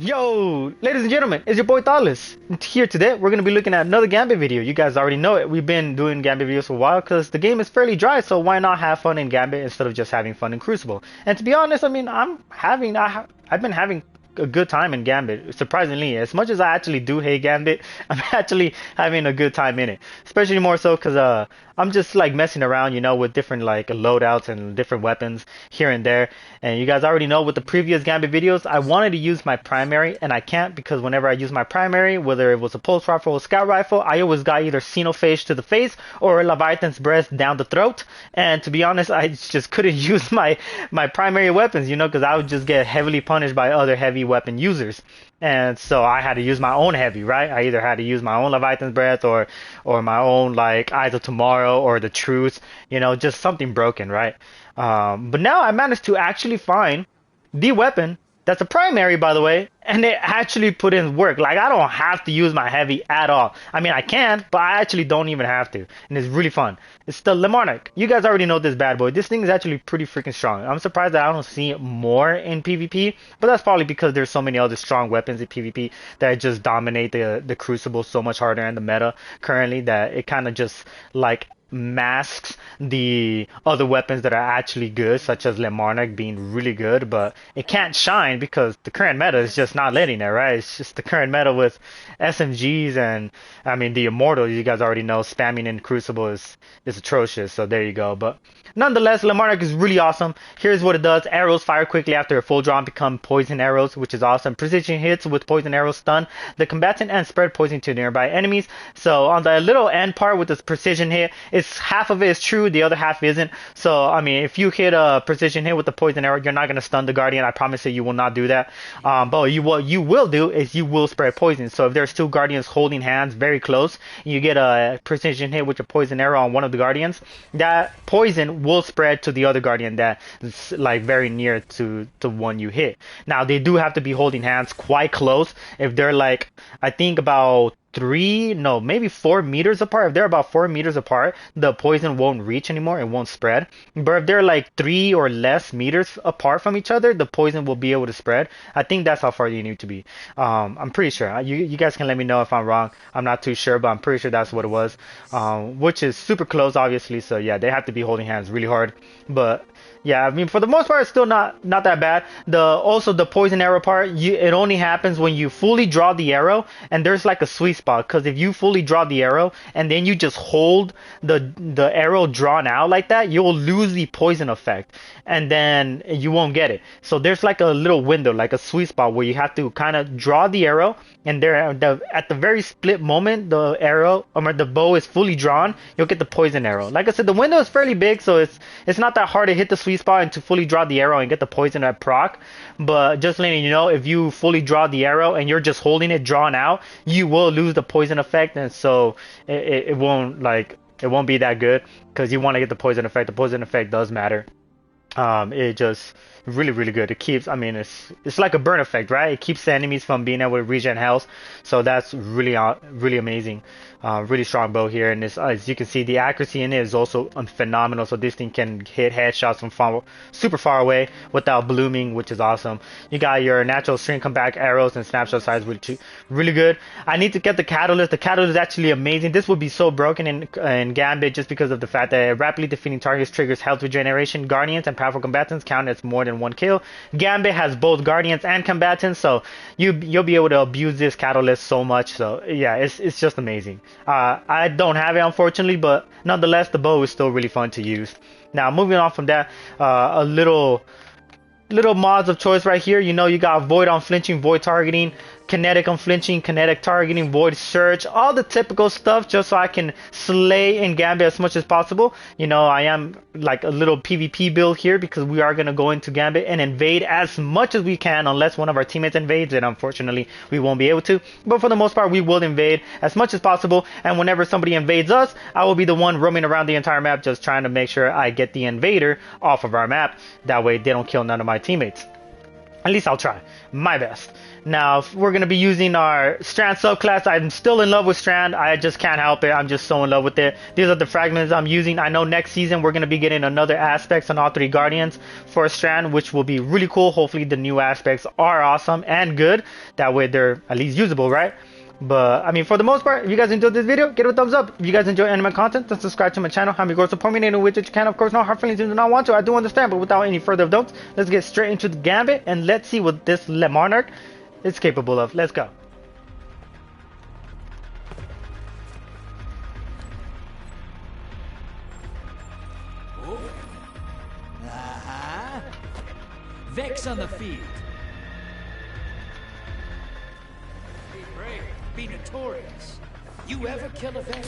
Yo, ladies and gentlemen, it's your boy Thoughtless. Here today, we're going to be looking at another Gambit video. You guys already know it. We've been doing Gambit videos for a while because the game is fairly dry, so why not have fun in Gambit instead of just having fun in Crucible? And to be honest, I mean, I've been having a good time in Gambit. Surprisingly, as much as I actually do hate Gambit, I'm actually having a good time in it. Especially more so because I'm just like messing around, with different like loadouts and different weapons here and there. And you guys already know with the previous Gambit videos, I wanted to use my primary and I can't because whenever I use my primary, whether it was a pulse rifle or scout rifle, I always got either Xenophage to the face or Leviathan's breast down the throat. And to be honest, I just couldn't use my primary weapons, because I would just get heavily punished by other heavy weapon users. And so I had to use my own heavy, right? I either had to use my own Leviathan's Breath or my own like Eyes of Tomorrow or the Truth, just something broken, right? But now I managed to actually find the weapon that's a primary, by the way, and it actually put in work. Like, I don't have to use my heavy at all. I mean, I can, but I actually don't even have to. And it's really fun. It's the Lemarnik. You guys already know this bad boy. This thing is actually pretty freaking strong. I'm surprised that I don't see it more in PvP, but that's probably because there's so many other strong weapons in PvP that just dominate the Crucible so much harder in the meta currently that it kind of just, like, masks the other weapons that are actually good, such as Lemarnik being really good, but it can't shine because the current meta is just not letting it, right? It's just the current meta with SMGs and, I mean, the Immortals, you guys already know, spamming in Crucible is atrocious, so there you go. But nonetheless, Lemarnik is really awesome. Here's what it does. Arrows fire quickly after a full draw and become poison arrows, which is awesome. Precision hits with poison arrows stun the combatant and spread poison to nearby enemies. So on the little end part with this precision hit, it's half of it is true, the other half isn't. So I mean, if you hit a precision hit with the poison arrow, you're not gonna stun the guardian. I promise you will not do that. But what you will do is you will spread poison. So if there's two guardians holding hands very close, you get a precision hit with your poison arrow on one of the guardians, that poison will spread to the other guardian that's like very near to the one you hit. Now they do have to be holding hands quite close. If they're like, I think about maybe 4 meters apart. If they're about 4 meters apart, the poison won't reach anymore. It won't spread. But if they're like 3 or less meters apart from each other, the poison will be able to spread. I think that's how far you need to be. I'm pretty sure. You guys can let me know if I'm wrong. I'm not too sure, but I'm pretty sure that's what it was. Which is super close, obviously. So yeah, they have to be holding hands really hard. But yeah, I mean, for the most part, it's still not that bad. Also the poison arrow part, it only happens when you fully draw the arrow, and there's like a sweet spot. Because if you fully draw the arrow and then you just hold the arrow drawn out like that, you'll lose the poison effect, and then you won't get it. So there's like a little window, like a sweet spot, where you have to kind of draw the arrow, and at the very split moment, the arrow or the bow is fully drawn, you'll get the poison arrow. Like I said, the window is fairly big, so it's not that hard to hit the sweet spot and to fully draw the arrow and get the poison at proc. But just letting you know, if you fully draw the arrow and you're just holding it drawn out, you will lose the poison effect, and so it won't be that good because you want to get the poison effect. The poison effect does matter. It just really really good. It keeps, I mean, it's like a burn effect, right? It keeps the enemies from being able to regen health, so that's really amazing. Really strong bow here, and as you can see, the accuracy in it is also phenomenal. So this thing can hit headshots from super far away without blooming, which is awesome. You got your natural string comeback arrows and snapshot size, really good. I need to get the catalyst. The catalyst is actually amazing. This would be so broken in Gambit just because of the fact that rapidly defeating targets triggers health regeneration. Guardians and powerful combatants count as more than one kill. Gambit has both guardians and combatants, so you'll be able to abuse this catalyst so much. So yeah, it's just amazing. I don't have it, unfortunately, but nonetheless, the bow is still really fun to use. Now, moving on from that, a little mods of choice right here. You got void unflinching, void targeting, kinetic unflinching, kinetic targeting, void search, all the typical stuff, just so I can slay in Gambit as much as possible. I am like a little PvP build here because we are going to go into Gambit and invade as much as we can, unless one of our teammates invades, and unfortunately we won't be able to. But for the most part, we will invade as much as possible, and whenever somebody invades us, I will be the one roaming around the entire map just trying to make sure I get the invader off of our map. That way they don't kill none of my teammates. At least I'll try my best. Now, if we're going to be using our Strand subclass. I'm still in love with Strand. I just can't help it. I'm just so in love with it. These are the fragments I'm using. I know next season we're going to be getting another aspects on all 3 Guardians for Strand, which will be really cool. Hopefully the new aspects are awesome and good. That way they're at least usable, right? But, I mean, for the most part, if you guys enjoyed this video, give it a thumbs up. If you guys enjoy anime content, then subscribe to my channel. Help me grow, support me in any way that you can. Of course, no hard feelings if you do not want to. I do understand, but without any further ado, let's get straight into the Gambit, and let's see what this Le Monarch is capable of. Let's go. Vex on the field. Be brave, be notorious. You ever kill a Vex?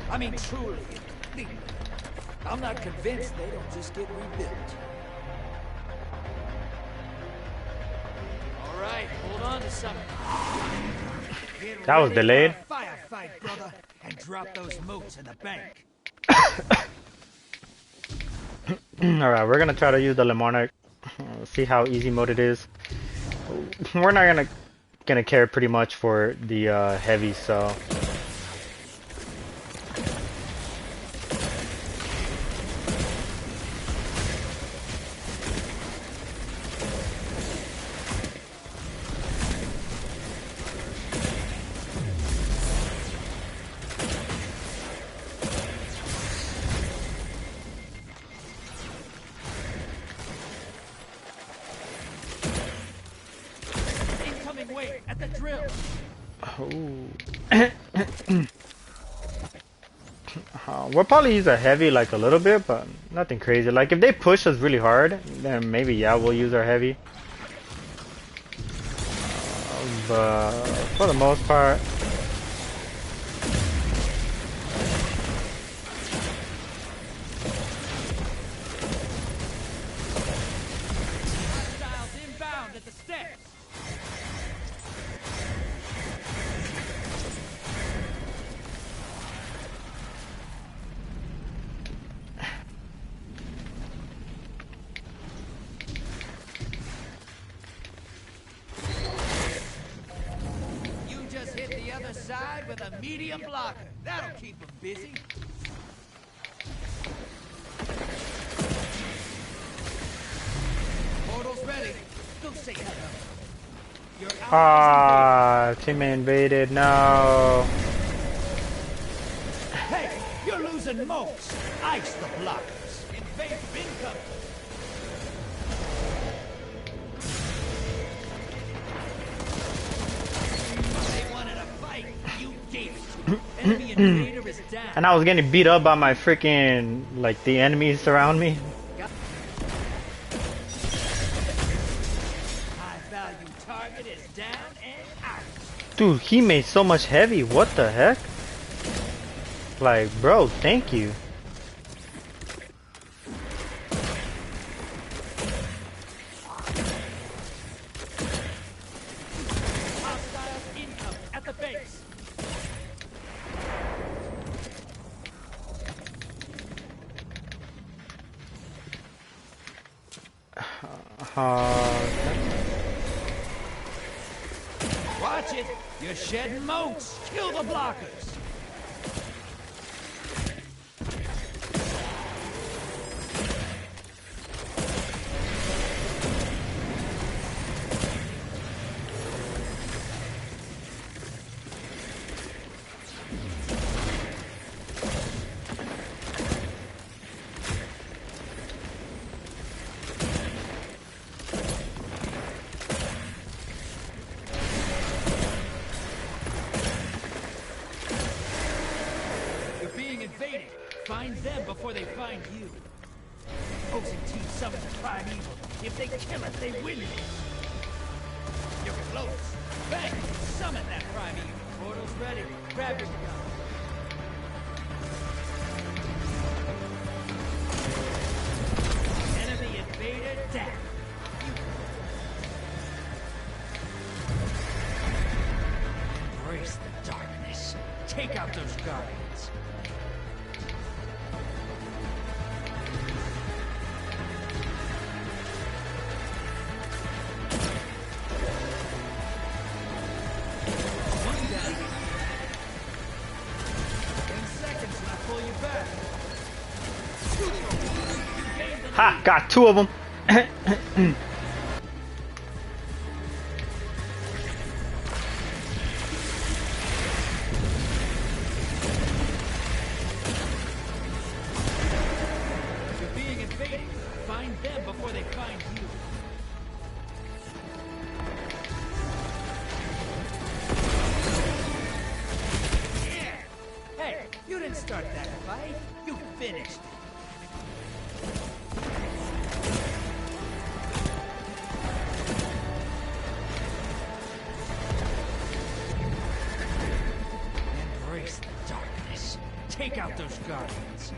I mean, truly, completely. I'm not convinced they don't just get rebuilt. All right, hold on to something. That was delayed. Firefight, brother, and drop those motes in the bank. Alright, we're gonna try to use the Le Monarch. See how easy mode it is. We're not gonna care pretty much for the heavy, so wait at the drill. We'll probably use a heavy like a little bit, but nothing crazy. Like if they push us really hard, then maybe yeah, we'll use our heavy. But for the most part, Hostiles inbound at the steps. Side with a medium blocker. That'll keep them busy. Portal's ready. Go say hello. teammate invaded. No. Hey, you're losing motes. Ice the blockers. Invade income. And I was getting beat up by my freaking, like, the enemies around me. High value target is down and out. Dude, he made so much heavy. What the heck? Like, bro, thank you. Hostiles income at the base. Watch it! You're shedding motes! Kill the blockers! Invaded. Find them before they find you. Opposing team summon the prime evil. If they kill it, they win it. You're close. Bang! Summon that prime evil. Portal's ready. Grab your gun. Enemy invader down. Embrace the darkness. Take out those guardians. Ha! Got two of them. You're being invaded. Find them before they find you. Yeah. Hey, you didn't start that fight. You finished it. Embrace the darkness. Take out those guardians.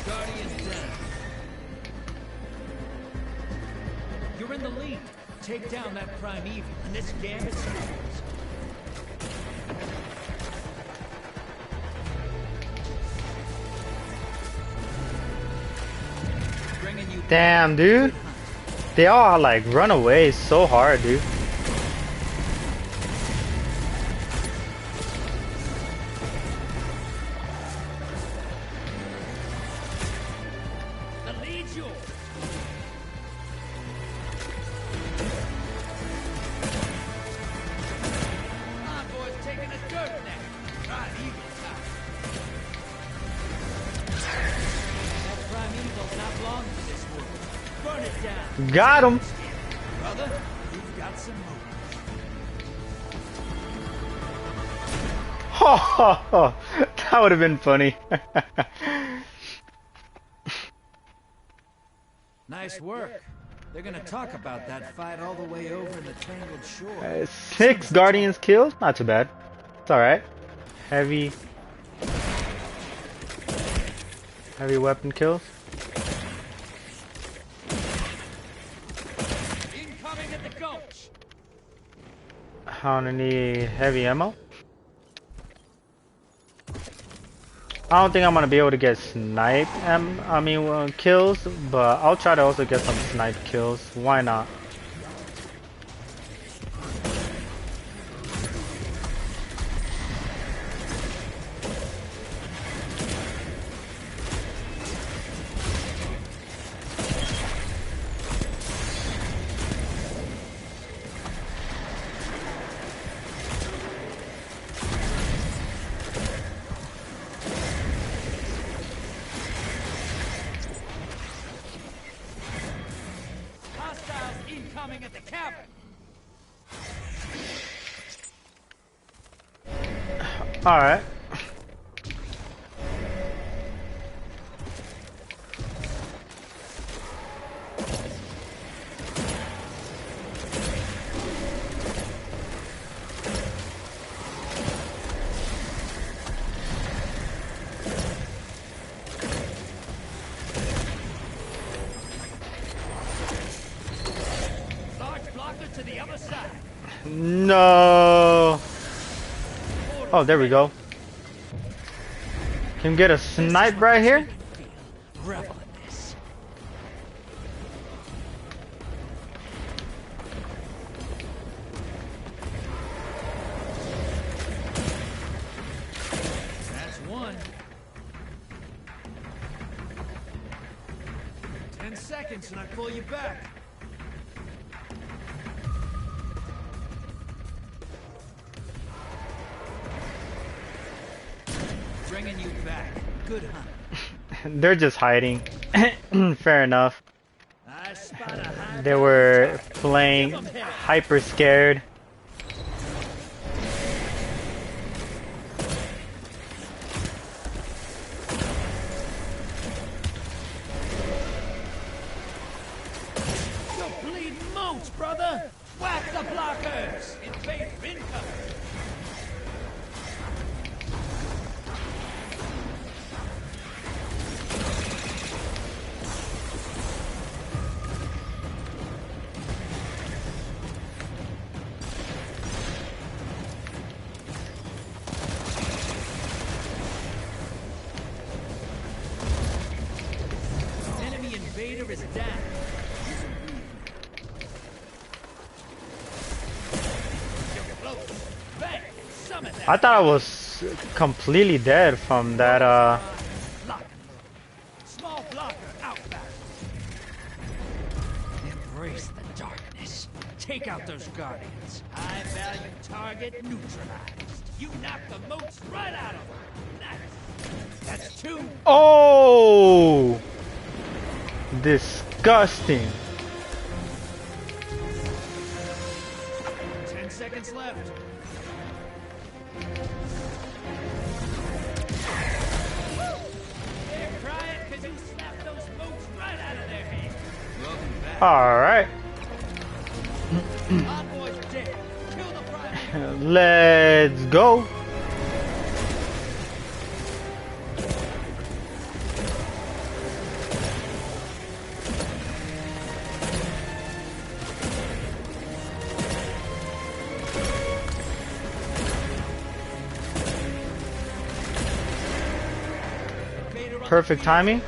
Guardians down. You're in the lead. Take down that prime evil, and this Gambit scores. Bringing you. Damn, dude. They all like run away so hard, dude. The lead's yours. Envoy's taking a dirt nap. Prime evil's out. That prime evil's not belong to this world. Burn it down. Got him. Brother, you've got some moves. That would have been funny. Nice work. They're gonna talk about that fight all the way over in the Tangled Shore. 6 Guardians killed. Not too bad. It's all right. Heavy weapon kills. Incoming at the gulch. I don't need heavy ammo. I don't think I'm gonna be able to get kills, but I'll try to also get some snipe kills. Why not? Hostiles incoming at the cabin. All right. Large blocker to the other side. No. Oh, there we go. Can we get a snipe right here? Revel in this. That's one. 10 seconds and I pull you back. Bringing you back. Good hunt. They're just hiding. Fair enough. I spot a high They were playing hyper scared. You're bleeding moats, brother! Whack the blockers! Invader incoming! Enemy invader is down. You're close. Bang! I thought I was completely dead from that. Blocker. Small blocker out back. Embrace the darkness. Take out those guardians. High value target neutralized. You knocked the moats right out of them. Nice. That's two. Oh, disgusting. 10 seconds left. They're crying because you snapped those moats right out of their hands. Welcome back. All right, Envoy's dead. Kill the prime. let's go. Perfect timing.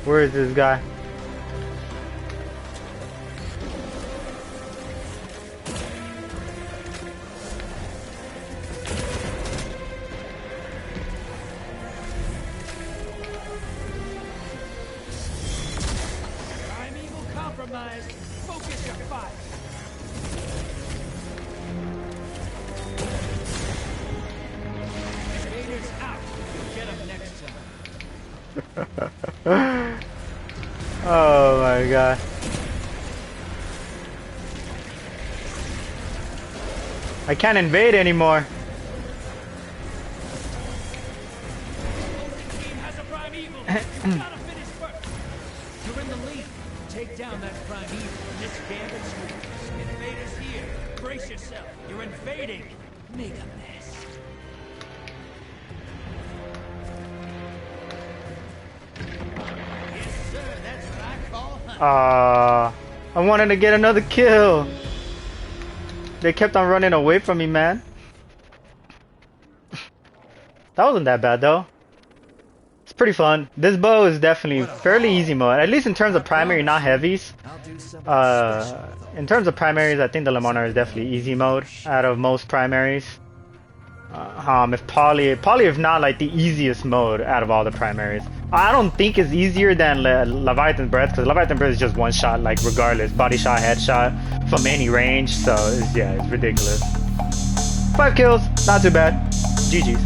Where is this guy? Primeval compromised. Focus your fire. Invaders out. You'll get them next time. Oh my god. I can't invade anymore. Opposing team has a primeval. You gotta finish first. You're in the lead. Take down that primeval in this Gambit squad. Invaders here. Brace yourself. You're invading. Make a mess. Yes, sir. That's what I call hunting. I wanted to get another kill. They kept on running away from me, man. That wasn't that bad though. It's pretty fun. This bow is definitely fairly easy mode, at least in terms of primary, not heavies. In terms of primaries, I think the Lamona is definitely easy mode out of most primaries. If probably if not like the easiest mode out of all the primaries. I don't think it's easier than Leviathan Breath, because Leviathan Breath is just one shot, like regardless, body shot, headshot from any range. So it's ridiculous. 5 kills, not too bad. GG's.